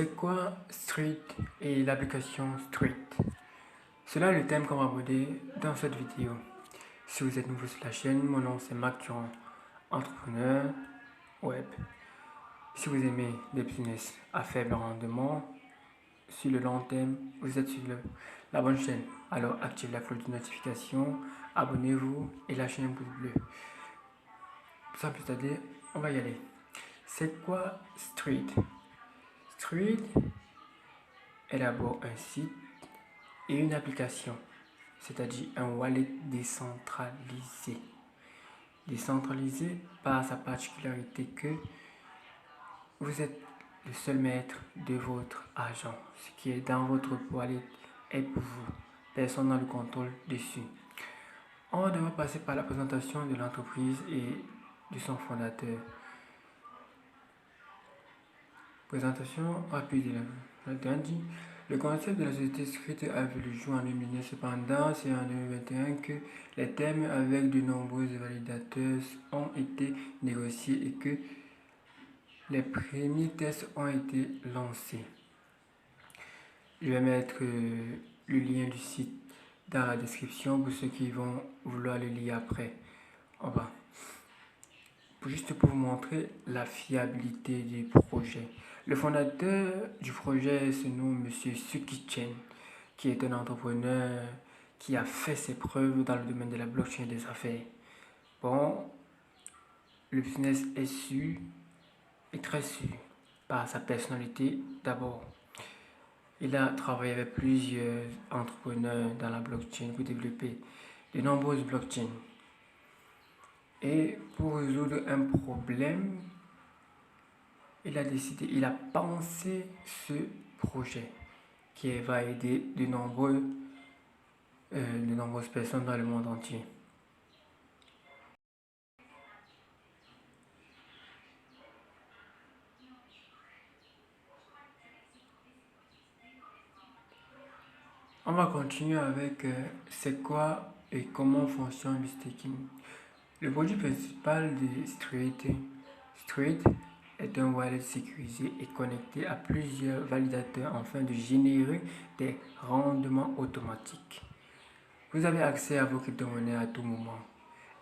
C'est quoi Street et l'application Street? C'est là le thème qu'on va aborder dans cette vidéo. Si vous êtes nouveau sur la chaîne, mon nom c'est Marc Durand, entrepreneur web. Si vous aimez des business à faible rendement, sur le long terme, vous êtes sur la bonne chaîne. Alors activez la cloche de notification, abonnez-vous et lâchez un pouce bleu. Sans plus tarder, on va y aller. C'est quoi Street? Street est d'abord un site et une application, c'est-à-dire un wallet décentralisé. Décentralisé par sa particularité que vous êtes le seul maître de votre argent. Ce qui est dans votre wallet est pour vous. Personne n'a le contrôle dessus. On devra passer par la présentation de l'entreprise et de son fondateur. Présentation rapide de la dit. Le concept de la société secrète a vu le jour en 2009. Cependant, c'est en 2021 que les termes avec de nombreux validateurs ont été négociés et que les premiers tests ont été lancés. Je vais mettre le lien du site dans la description pour ceux qui vont vouloir le lire après. En bas. Juste pour vous montrer la fiabilité du projet. Le fondateur du projet se nomme M. Suki Chen, qui est un entrepreneur qui a fait ses preuves dans le domaine de la blockchain des affaires. Bon, le business est sûr et très sûr par sa personnalité d'abord. Il a travaillé avec plusieurs entrepreneurs dans la blockchain pour développer de nombreuses blockchains. Et pour résoudre un problème, il a pensé ce projet qui va aider de nombreuses personnes dans le monde entier. On va continuer avec c'est quoi et comment fonctionne le staking. Le produit principal de Street est un wallet sécurisé et connecté à plusieurs validateurs afin de générer des rendements automatiques. Vous avez accès à vos crypto-monnaies à tout moment.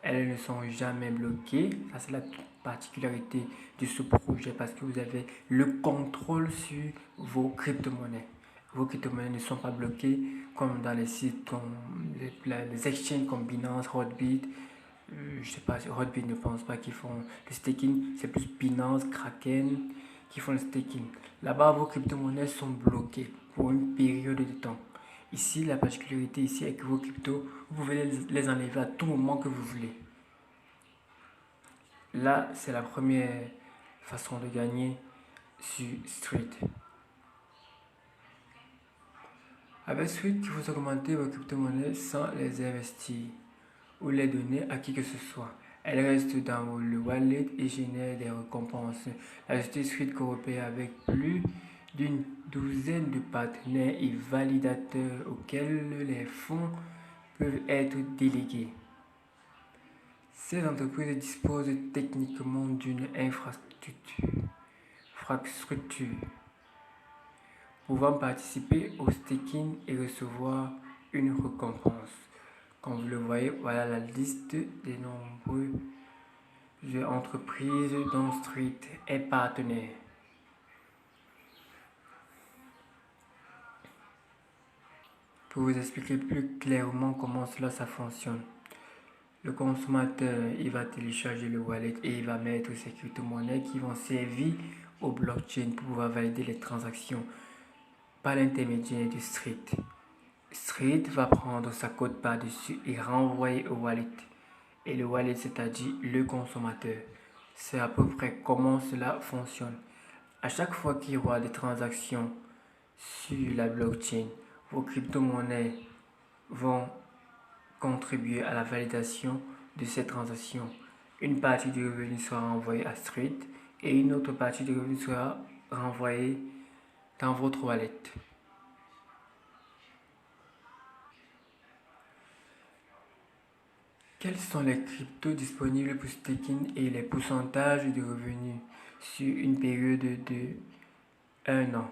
Elles ne sont jamais bloquées. Ça, c'est la particularité de ce projet parce que vous avez le contrôle sur vos crypto-monnaies. Vos crypto-monnaies ne sont pas bloquées comme dans les sites comme les exchanges comme Binance, Hotbit. Je sais pas, Hotbit ne pense pas qu'ils font le staking. C'est plus Binance, Kraken qui font le staking. Là-bas, vos crypto-monnaies sont bloquées pour une période de temps. Ici, la particularité ici est que vos cryptos, vous pouvez les enlever à tout moment que vous voulez. Là, c'est la première façon de gagner sur Street. Avec Street, il faut augmenter vos crypto-monnaies sans les investir ou les donner à qui que ce soit. Elles restent dans le wallet et génèrent des récompenses. La société Street coopère avec plus d'une douzaine de partenaires et validateurs auxquels les fonds peuvent être délégués. Ces entreprises disposent techniquement d'une infrastructure pouvant participer au staking et recevoir une récompense. Comme vous le voyez, voilà la liste des nombreuses entreprises dont Street est partenaire. Pour vous expliquer plus clairement comment cela fonctionne, le consommateur il va télécharger le wallet et il va mettre ses crypto-monnaies qui vont servir au blockchain pour pouvoir valider les transactions par l'intermédiaire de Street. Street va prendre sa cote par-dessus et renvoyer au wallet. Et le wallet, c'est-à-dire le consommateur. C'est à peu près comment cela fonctionne. À chaque fois qu'il y aura des transactions sur la blockchain, vos crypto-monnaies vont contribuer à la validation de ces transactions. Une partie du revenu sera renvoyée à Street et une autre partie du revenu sera renvoyée dans votre wallet. Quels sont les cryptos disponibles pour staking et les pourcentages de revenus sur une période de 1 an?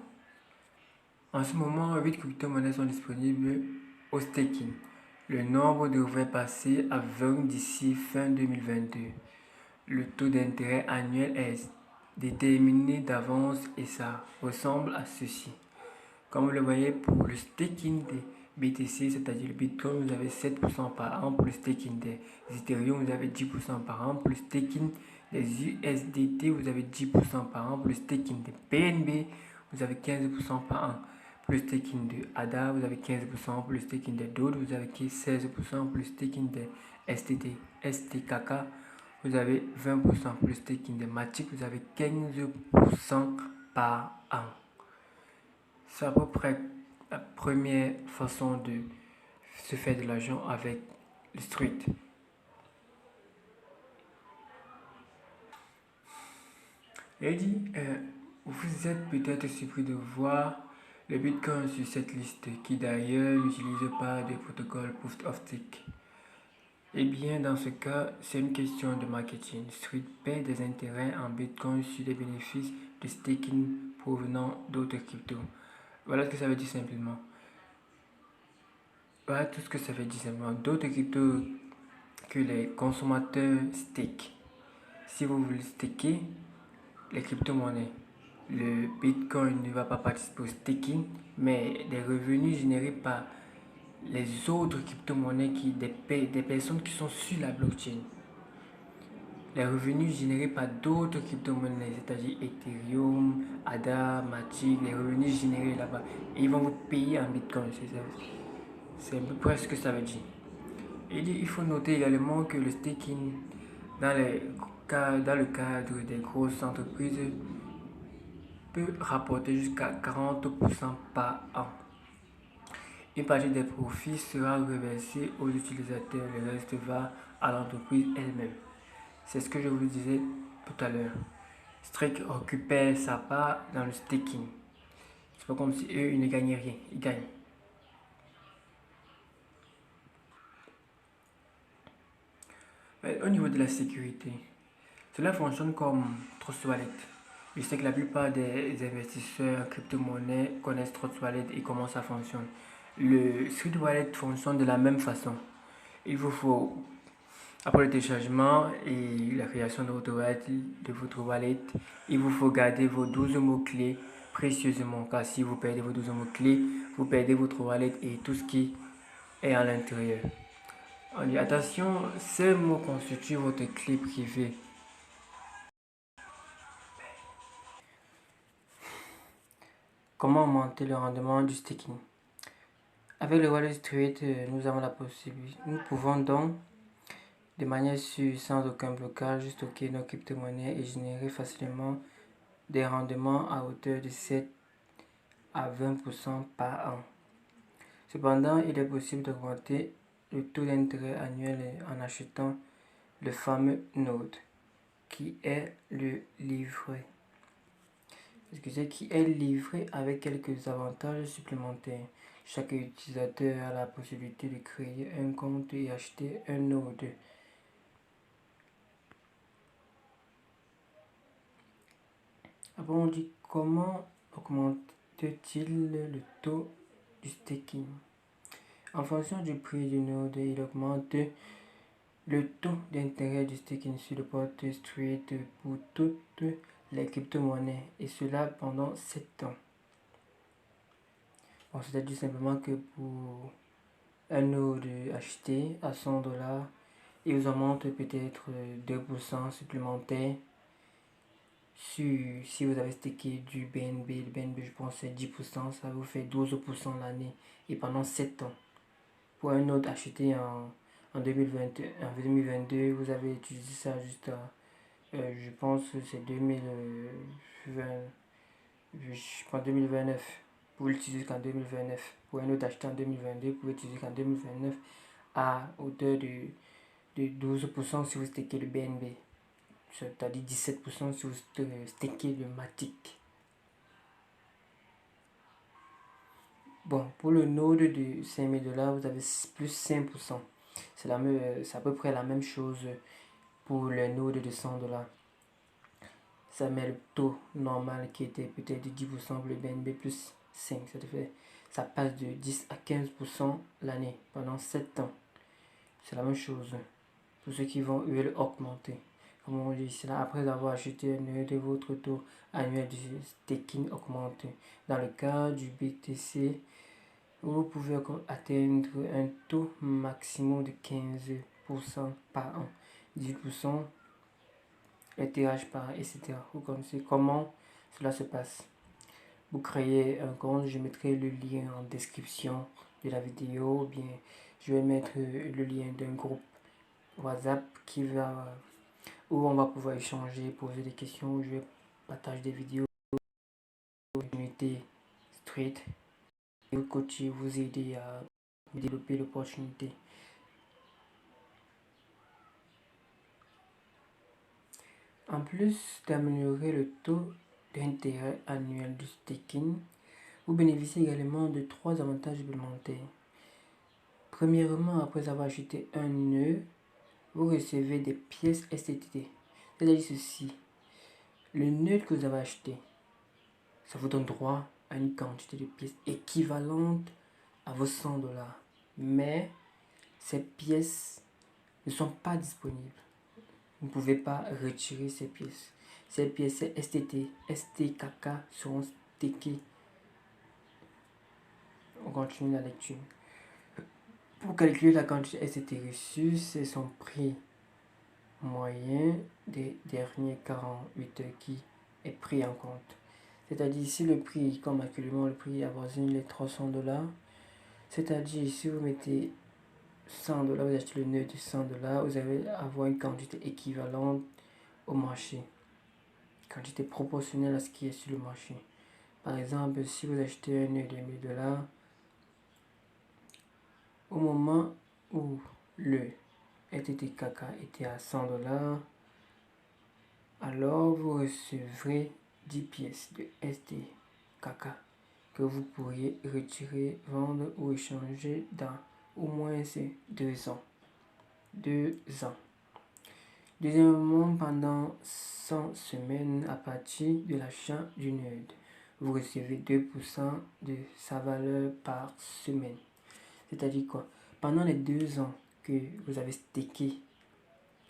En ce moment, 8 crypto-monnaies sont disponibles au staking. Le nombre devrait passer à 20 d'ici fin 2022. Le taux d'intérêt annuel est déterminé d'avance et ça ressemble à ceci. Comme vous le voyez, pour le staking des BTC, c'est-à-dire le Bitcoin, vous avez 7% par an. Pour le staking des Ethereum, vous avez 10% par an. Pour le staking des USDT, vous avez 10% par an. Pour le staking des BNB, vous avez 15% par an. Pour le staking de ADA, vous avez 15%. Pour le staking des DOD, vous avez 16%. Pour le staking des STKK, vous avez 20%. Pour le staking des Matic, vous avez 15% par an. C'est à peu près la première façon de se faire de l'argent avec le street. Et dit, vous êtes peut-être surpris de voir le Bitcoin sur cette liste qui d'ailleurs n'utilise pas de protocole Proof of Stake. Eh bien, dans ce cas, c'est une question de marketing. Street paie des intérêts en Bitcoin sur les bénéfices de staking provenant d'autres cryptos. Voilà ce que ça veut dire simplement. Voilà tout ce que ça veut dire simplement. D'autres cryptos que les consommateurs stake. Si vous voulez staker les crypto-monnaies, le Bitcoin ne va pas participer au staking, mais des revenus générés par les autres crypto-monnaies des personnes qui sont sur la blockchain. Les revenus générés par d'autres crypto-monnaies, c'est-à-dire Ethereum, ADA, Matic, les revenus générés là-bas, et ils vont vous payer en Bitcoin, c'est ça. C'est à peu près ce que ça veut dire. Et il faut noter également que le staking dans le cadre des grosses entreprises peut rapporter jusqu'à 40% par an. Une partie des profits sera reversée aux utilisateurs, le reste va à l'entreprise elle-même. C'est ce que je vous disais tout à l'heure. Strike récupère sa part dans le staking. C'est pas comme si eux ils ne gagnaient rien, ils gagnent. Mais au niveau de la sécurité, cela fonctionne comme Trust Wallet. Je sais que la plupart des investisseurs en crypto-monnaie connaissent Trust Wallet et comment ça fonctionne. Le Street Wallet fonctionne de la même façon. Il vous faut, après le téléchargement et la création de votre wallet, il vous faut garder vos 12 mots-clés précieusement. Car si vous perdez vos 12 mots-clés, vous perdez votre wallet et tout ce qui est à l'intérieur. On dit attention, ces mots constituent votre clé privée. Comment augmenter le rendement du staking? Avec le Wallet Street, nous avons la possibilité, nous pouvons donc de manière sûre, sans aucun blocage, stocker nos crypto-monnaies et générer facilement des rendements à hauteur de 7 à 20% par an. Cependant, il est possible d'augmenter le taux d'intérêt annuel en achetant le fameux Node qui est le livret. Qui est livré avec quelques avantages supplémentaires. Chaque utilisateur a la possibilité de créer un compte et acheter un Node. Après, on dit comment augmente-t-il le taux du staking? En fonction du prix du Node, il augmente le taux d'intérêt du staking sur le porte Street pour toutes les crypto-monnaies et cela pendant 7 ans. Bon, c'est-à-dire simplement que pour un Node acheté à 100$, il vous augmente peut-être 2% supplémentaire. Si vous avez stacké du BNB, le BNB je pense c'est 10%, ça vous fait 12% l'année et pendant 7 ans. Pour un Node acheté en 2022, vous avez utilisé ça juste à, je pense que c'est 2020, je pense 2029. Vous pouvez l'utiliser jusqu'en 2029. Pour un autre acheté en 2022, vous pouvez l'utiliser jusqu'en 2029 à hauteur de 12% si vous stakez le BNB. C'est-à-dire 17% si vous stakez le Matic. Bon, pour le Node de 5000$, vous avez plus 5%. C'est à peu près la même chose pour le Node de 100$. Ça met le taux normal qui était peut-être de 10% pour le BNB plus 5. Ça passe de 10 à 15% l'année pendant 7 ans. C'est la même chose pour ceux qui veulent augmenter. Comme on dit ici, après avoir acheté un nœud, de votre taux annuel de staking augmente. Dans le cas du BTC, vous pouvez atteindre un taux maximum de 15% par an, 18% ETH par an, etc. Vous connaissez comment cela se passe. Vous créez un compte, je mettrai le lien en description de la vidéo, ou bien je vais mettre le lien d'un groupe WhatsApp où on va pouvoir échanger, poser des questions, je vais partager des vidéos, opportunités street, et vous coacher, vous aider à développer l'opportunité. En plus d'améliorer le taux d'intérêt annuel du staking, vous bénéficiez également de 3 avantages supplémentaires. Premièrement, après avoir acheté un nœud, vous recevez des pièces STT. C'est-à-dire ceci, le nœud que vous avez acheté, ça vous donne droit à une quantité de pièces équivalente à vos 100 $. Mais ces pièces ne sont pas disponibles. Vous ne pouvez pas retirer ces pièces. Ces pièces STT, STKK seront stickées. On continue la lecture. Pour calculer la quantité STT reçue, c'est son prix moyen des dernières 48 heures qui est pris en compte. C'est-à-dire ici le prix, comme actuellement le prix avoisine les 300 $. C'est-à-dire ici vous mettez 100 $, vous achetez le nœud de 100 $, vous allez avoir une quantité équivalente au marché. Quantité proportionnelle à ce qui est sur le marché. Par exemple, si vous achetez un nœud de 1000 $, au moment où le STKK était à 100 $, alors vous recevrez 10 pièces de STKK que vous pourriez retirer, vendre ou échanger dans au moins 2 ans. 2 ans. Deuxièmement, pendant 100 semaines à partir de l'achat du nœud, vous recevez 2% de sa valeur par semaine. C'est-à-dire quoi? Pendant les 2 ans que vous avez stacké,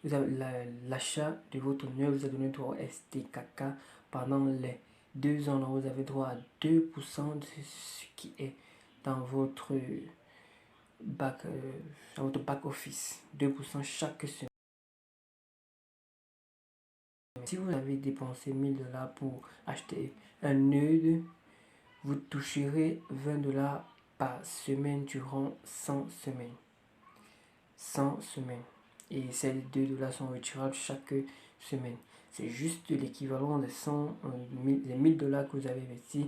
l'achat de votre nœud vous a donné droit au STKK. Pendant les 2 ans, vous avez droit à 2% de ce qui est dans votre back office. 2% chaque semaine. Si vous avez dépensé 1000 $ pour acheter un nœud, vous toucherez 20 $ par semaine durant 100 semaines. 100 semaines. Et ces 2 $ sont retirables chaque semaine. C'est juste l'équivalent des 1000 $ que vous avez investis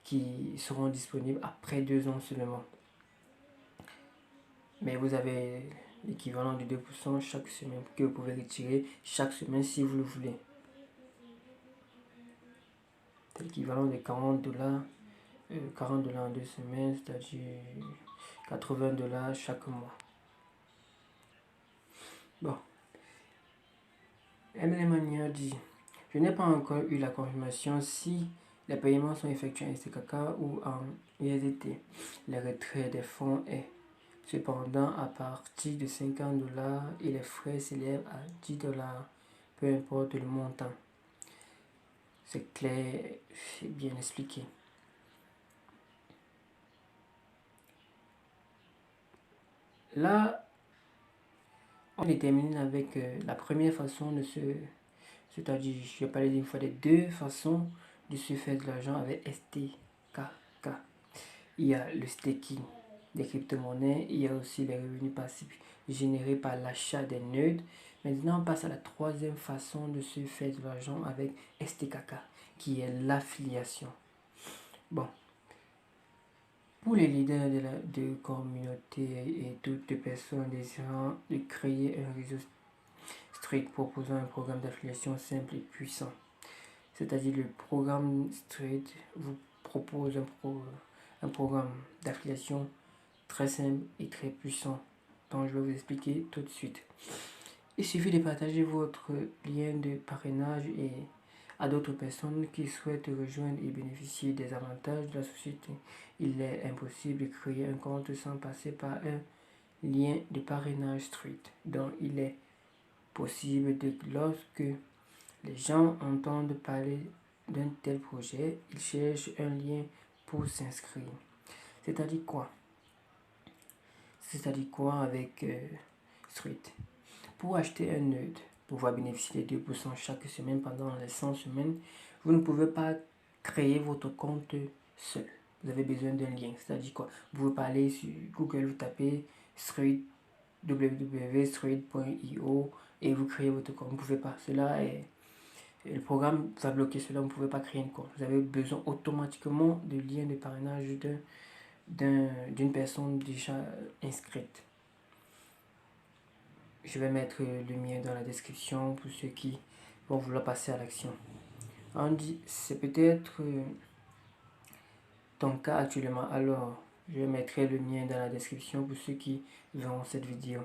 qui seront disponibles après 2 ans seulement. Mais vous avez l'équivalent de 2% chaque semaine que vous pouvez retirer chaque semaine si vous le voulez. C'est l'équivalent de 40 $, 40 $ en 2 semaines, c'est-à-dire 80 $ chaque mois. Bon. Emmanuel dit, je n'ai pas encore eu la confirmation si les paiements sont effectués en STKK ou en USDT. Le retrait des fonds est cependant à partir de 50 $ et les frais s'élèvent à 10 $, peu importe le montant. C'est clair, c'est bien expliqué. Là, on détermine avec la première façon de c'est-à-dire, je vais parler d'une fois des 2 façons de se faire de l'argent avec STKK. Il y a le staking des crypto-monnaies, il y a aussi les revenus passifs générés par l'achat des nœuds. Maintenant, on passe à la 3e façon de se faire de l'argent avec STKK, qui est l'affiliation. Bon, pour les leaders de communauté et toutes les personnes désirant de créer un réseau Street proposant un programme d'affiliation simple et puissant. C'est-à-dire le programme Street vous propose un programme d'affiliation très simple et très puissant dont je vais vous expliquer tout de suite. Il suffit de partager votre lien de parrainage et à d'autres personnes qui souhaitent rejoindre et bénéficier des avantages de la société. Il est impossible de créer un compte sans passer par un lien de parrainage Street. Donc il est possible que lorsque les gens entendent parler d'un tel projet, ils cherchent un lien pour s'inscrire. C'est-à-dire quoi? C'est-à-dire quoi avec Street? Pour acheter un node, pouvoir bénéficier des 2% chaque semaine pendant les 100 semaines, vous ne pouvez pas créer votre compte seul. Vous avez besoin d'un lien. C'est-à-dire quoi? Vous pouvez pas aller sur Google, vous tapez Street, www.street.io et vous créez votre compte. Vous ne pouvez pas. Cela est... Le programme va bloquer cela. Vous ne pouvez pas créer un compte. Vous avez besoin automatiquement de lien de parrainage d'une personne déjà inscrite. Je vais mettre le mien dans la description pour ceux qui vont vouloir passer à l'action. On dit, c'est peut-être ton cas actuellement. Alors, je mettrai le mien dans la description pour ceux qui verront cette vidéo.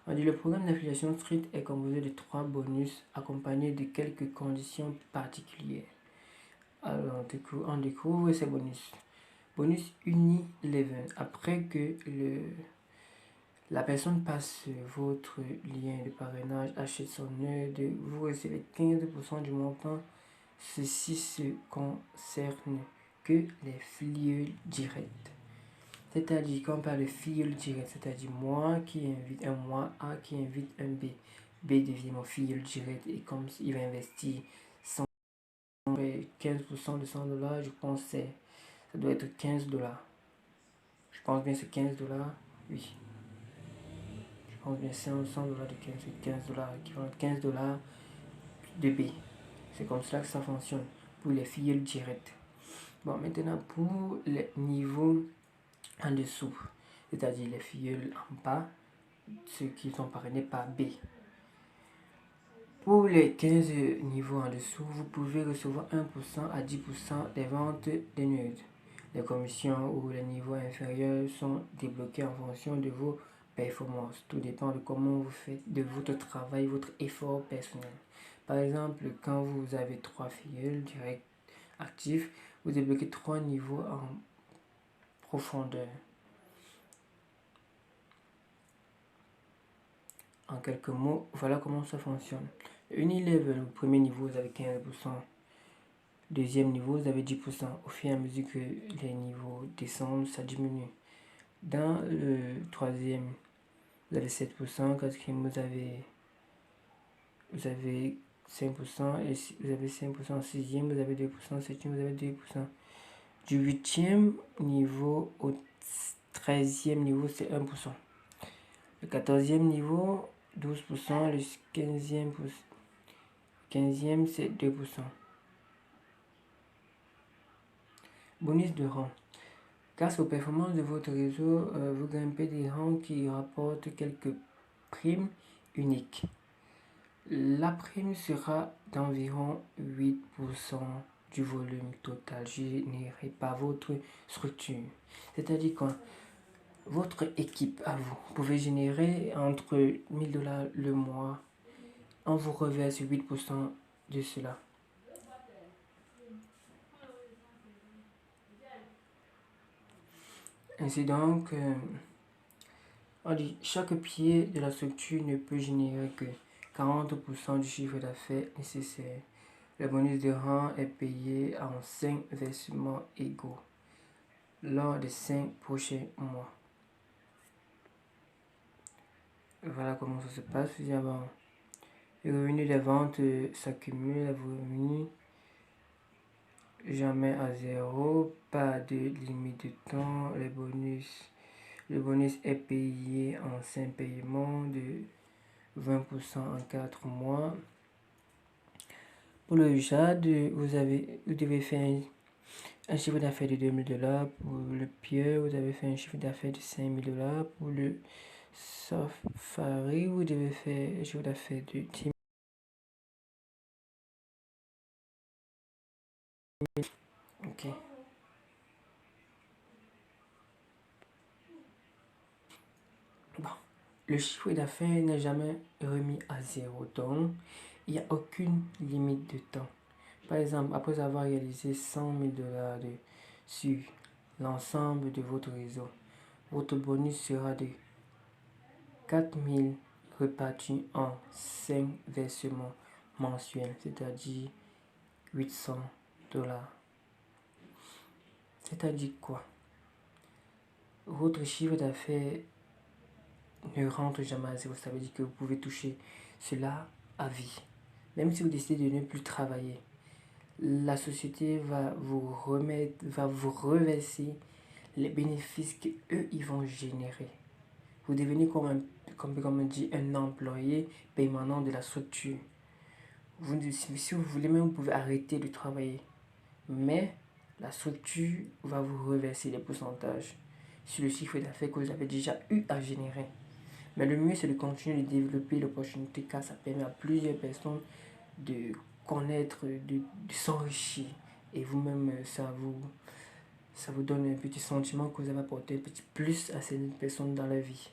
On dit, le programme d'affiliation Street est composé de 3 bonus accompagnés de quelques conditions particulières. Alors, on découvre ces bonus. Bonus Unilever. Après que la personne passe votre lien de parrainage, achète son nœud, vous recevez 15% du montant. Ceci se concerne que les filleuls directs. C'est-à-dire qu'on parle de filleul direct, c'est-à-dire moi qui invite un moi A qui invite un B. B devient mon filleul direct et comme il va investir 15% de 100 $, je pense que ça doit être 15 $. Je pense bien c'est 15 $, oui. Je pense bien c'est 100 $ de 15 $, équivalent 15 $ de B. C'est comme ça que ça fonctionne pour les filleuls directs. Bon, maintenant pour les niveaux en dessous, c'est-à-dire les filleuls en bas, ceux qui sont parrainés par B. Pour les 15 niveaux en dessous, vous pouvez recevoir 1% à 10% des ventes des nudes. Les commissions ou les niveaux inférieurs sont débloqués en fonction de vos performances. Tout dépend de comment vous faites, de votre travail, votre effort personnel. Par exemple, quand vous avez 3 filleuls directs actifs, vous débloquez 3 niveaux en profondeur. En quelques mots, voilà comment ça fonctionne. Unilever, le premier niveau, vous avez 15%. Deuxième niveau, vous avez 10%. Au fur et à mesure que les niveaux descendent, ça diminue. Dans le troisième, vous avez 7%. Quatrième, vous avez 5%. Et vous avez 5%. Sixième, vous avez 2%. Septième, vous avez 2%. Du huitième niveau au 13e niveau, c'est 1%. Le 14e niveau, 12%. Le 15e, c'est 2%. Bonus de rang. Grâce aux performances de votre réseau, vous grimpez des rangs qui rapportent quelques primes uniques. La prime sera d'environ 8% du volume total généré par votre structure. C'est-à-dire que votre équipe à vous pouvez générer entre 1000 $ le mois. On vous reverse 8% de cela. Ainsi donc, on dit chaque pied de la structure ne peut générer que 40% du chiffre d'affaires nécessaire. Le bonus de rang est payé en 5 versements égaux lors des 5 prochains mois. Voilà comment ça se passe. Les revenus des ventes s'accumulent, les revenus jamais à zéro, pas de limite de temps, le bonus est payé en 5 paiements de 20% en 4 mois. Pour le JAD, vous devez faire un chiffre d'affaires de 2000 $. Pour le PIE, vous avez fait un chiffre d'affaires de 5000 $. Pour le Safari, vous devez faire un chiffre d'affaires de 10 000. Ok. Bon. Le chiffre d'affaires n'est jamais remis à zéro, donc il n'y a aucune limite de temps. Par exemple, après avoir réalisé 100 000 dollars sur l'ensemble de votre réseau, votre bonus sera de 4 000 répartis en 5 versements mensuels, c'est-à-dire 800 dollars. C'est-à-dire quoi? Votre chiffre d'affaires ne rentre jamais à zéro. Ça veut dire que vous pouvez toucher cela à vie. Même si vous décidez de ne plus travailler, la société va vous reverser les bénéfices qu'eux ils vont générer. Vous devenez comme on dit, un employé permanent de la structure. Si vous voulez même, vous pouvez arrêter de travailler. Mais la structure va vous reverser les pourcentages sur le chiffre d'affaires que vous avez déjà eu à générer. Mais le mieux, c'est de continuer de développer l'opportunité car ça permet à plusieurs personnes de connaître, de s'enrichir. Et vous-même, ça vous donne un petit sentiment que vous avez apporté un petit plus à ces personnes dans la vie.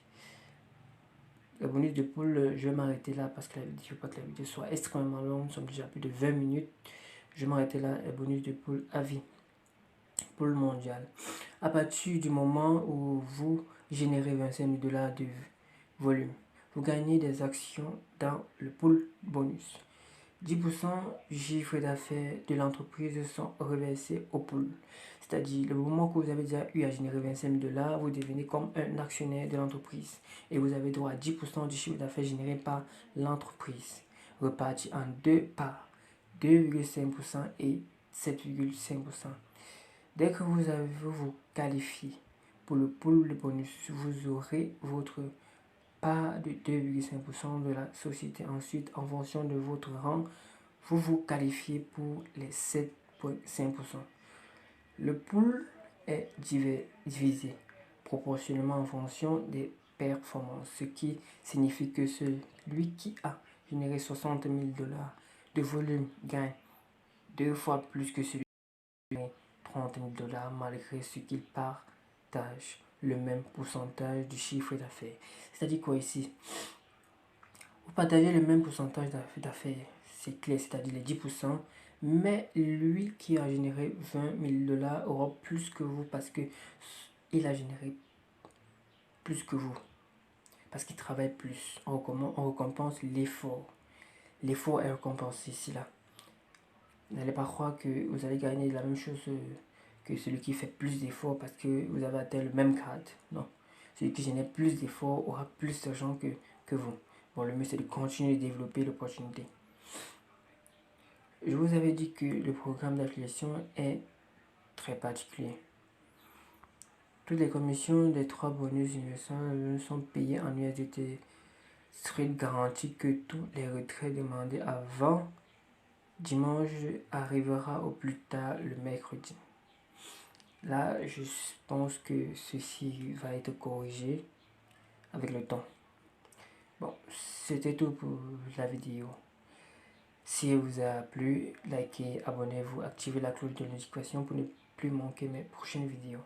Le bonus de poule, je vais m'arrêter là parce que je ne veux pas que la vidéo soit extrêmement longue. Nous sommes déjà à plus de 20 minutes. Je vais m'arrêter là. Le bonus de poule à vie. Poule mondiale. À partir du moment où vous générez 25 000 dollars de volume, vous gagnez des actions dans le pool bonus. 10% du chiffre d'affaires de l'entreprise sont reversés au pool. C'est-à-dire, le moment que vous avez déjà eu à générer 25 000 dollars, vous devenez comme un actionnaire de l'entreprise. Et vous avez droit à 10% du chiffre d'affaires généré par l'entreprise, reparti en deux parts, 2,5% et 7,5%. Dès que vous qualifiez pour le pool de bonus, vous aurez votre part de 2,5% de la société. Ensuite, en fonction de votre rang, vous vous qualifiez pour les 7,5%. Le pool est divisé proportionnellement en fonction des performances, ce qui signifie que celui qui a généré 60 000 dollars de volume gagne 2 fois plus que celui qui a gagné 30 000 dollars malgré ce qu'il partage le même pourcentage du chiffre d'affaires. C'est-à-dire quoi ici? Vous partagez le même pourcentage d'affaires, c'est clair, c'est-à-dire les 10%, mais lui qui a généré 20 000 dollars aura plus que vous parce qu'il a généré plus que vous, parce qu'il travaille plus. On récompense l'effort. L'effort est récompensé ici, là. N'allez pas croire que vous allez gagner la même chose que celui qui fait plus d'efforts parce que vous avez atteint le même grade. Non. Celui qui génère plus d'efforts aura plus d'argent que vous. Bon, le mieux c'est de continuer de développer l'opportunité. Je vous avais dit que le programme d'affiliation est très particulier. Toutes les commissions des 3 bonus universels sont payées en USDT. Serait garanti que tous les retraits demandés avant dimanche arrivera au plus tard le mercredi. Là, je pense que ceci va être corrigé avec le temps. Bon, c'était tout pour la vidéo. Si elle vous a plu, likez, abonnez-vous, activez la cloche de notification pour ne plus manquer mes prochaines vidéos.